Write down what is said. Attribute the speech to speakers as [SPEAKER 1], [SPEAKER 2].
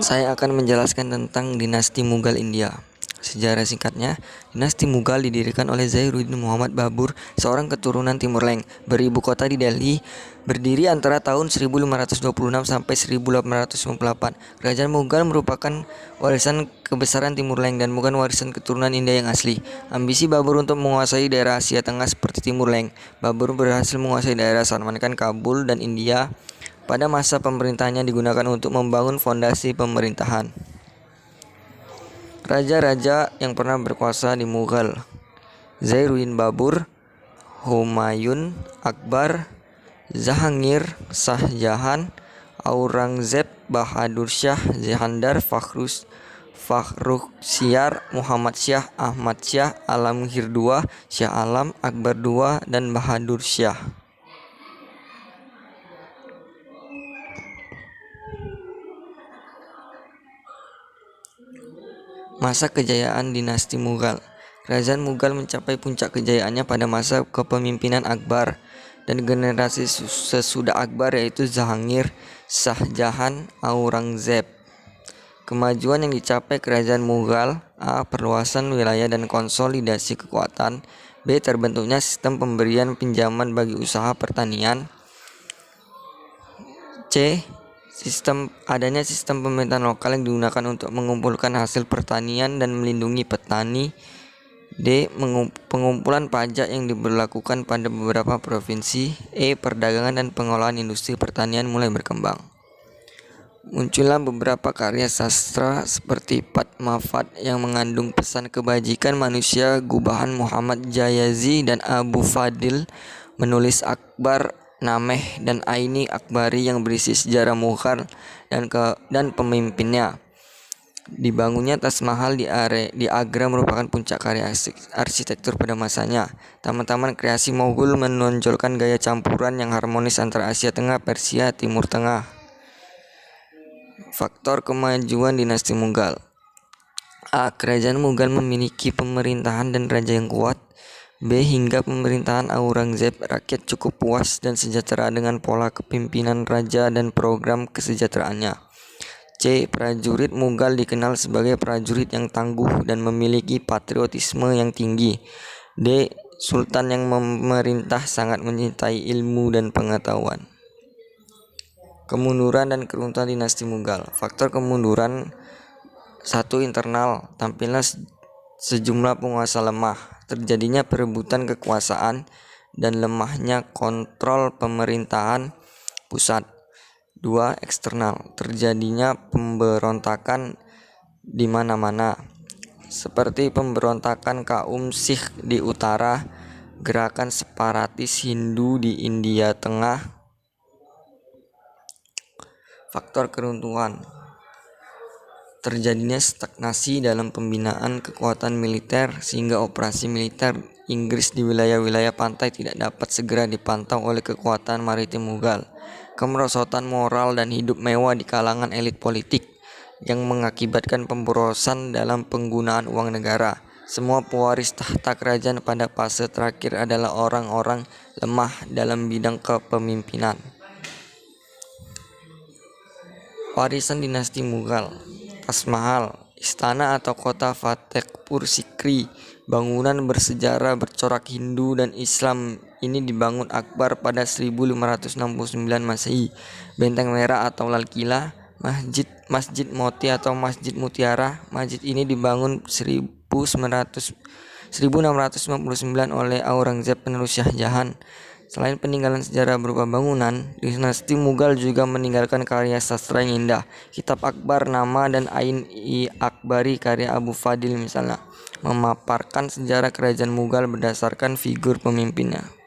[SPEAKER 1] Saya akan menjelaskan tentang dinasti Mughal India. Sejarah singkatnya, dinasti Mughal didirikan oleh Zainuddin Muhammad Babur, seorang keturunan Timur Leng, beribu kota di Delhi, berdiri antara tahun 1526 sampai 1898. Kerajaan Mughal merupakan warisan kebesaran Timur Leng dan bukan warisan keturunan India yang asli. Ambisi Babur untuk menguasai daerah Asia Tengah seperti Timur Leng. Babur berhasil menguasai daerah Salman Khan, Kabul, dan India. Pada masa pemerintahannya digunakan untuk membangun fondasi pemerintahan. Raja-raja yang pernah berkuasa di Mughal: Zainuddin Babur, Humayun, Akbar, Jahangir, Shah Jahan, Aurangzeb, Bahadur Shah, Jahandar, Fakhrukhsiyar, Muhammad Syah, Ahmad Syah, Alamgir II, Shah Alam, Akbar II, dan Bahadur Shah. Masa kejayaan dinasti Mughal. Kerajaan Mughal mencapai puncak kejayaannya pada masa kepemimpinan Akbar dan generasi sesudah Akbar, yaitu Jahangir, Shah Jahan, Aurangzeb. Kemajuan yang dicapai kerajaan Mughal: A. Perluasan wilayah dan konsolidasi kekuatan. B. Terbentuknya sistem pemberian pinjaman bagi usaha pertanian. C. Adanya sistem pemerintahan lokal yang digunakan untuk mengumpulkan hasil pertanian dan melindungi petani. D. Pengumpulan pajak yang diberlakukan pada beberapa provinsi. E. Perdagangan dan pengolahan industri pertanian mulai berkembang. Muncullah beberapa karya sastra seperti Padmavat yang mengandung pesan kebajikan manusia. Gubahan Muhammad Jayazi dan Abu Fadil menulis Akbar Nameh dan Aini Akbari yang berisi sejarah Mughal dan pemimpinnya. Dibangunnya Taj Mahal di Agra merupakan puncak karya arsitektur pada masanya. Taman-taman kreasi Moghul menonjolkan gaya campuran yang harmonis antara Asia Tengah, Persia, Timur Tengah. Faktor kemajuan dinasti Mughal. A. Kerajaan Mughal memiliki pemerintahan dan raja yang kuat. B. Hingga pemerintahan Aurangzeb, rakyat cukup puas dan sejahtera dengan pola kepemimpinan raja dan program kesejahteraannya. C. Prajurit Mughal dikenal sebagai prajurit yang tangguh dan memiliki patriotisme yang tinggi. D. Sultan yang memerintah sangat mencintai ilmu dan pengetahuan. Kemunduran dan keruntuhan dinasti Mughal. Faktor kemunduran: 1. Internal, tampilnya sejumlah penguasa lemah, terjadinya perebutan kekuasaan, dan lemahnya kontrol pemerintahan pusat. 2. Eksternal, terjadinya pemberontakan di mana-mana, seperti pemberontakan kaum Sikh di utara, gerakan separatis Hindu di India Tengah. Faktor keruntuhan: terjadinya stagnasi dalam pembinaan kekuatan militer sehingga operasi militer Inggris di wilayah-wilayah pantai tidak dapat segera dipantau oleh kekuatan maritim Mughal. Kemerosotan moral dan hidup mewah di kalangan elit politik yang mengakibatkan pemborosan dalam penggunaan uang negara. Semua pewaris tahta kerajaan pada fase terakhir adalah orang-orang lemah dalam bidang kepemimpinan. Warisan dinasti Mughal. Taj Mahal, istana atau kota Fatehpur Sikri, bangunan bersejarah bercorak Hindu dan Islam ini dibangun Akbar pada 1569 Masehi. Benteng Merah atau Lal Qila, Masjid Moti atau Masjid Mutiara. Masjid ini dibangun 1659 oleh Aurangzeb penerus Shah Jahan. Selain peninggalan sejarah berupa bangunan, dinasti Mughal juga meninggalkan karya sastra yang indah. Kitab Akbar Nama dan Ain-i-Akbari karya Abu Fadil misalnya memaparkan sejarah kerajaan Mughal berdasarkan figur pemimpinnya.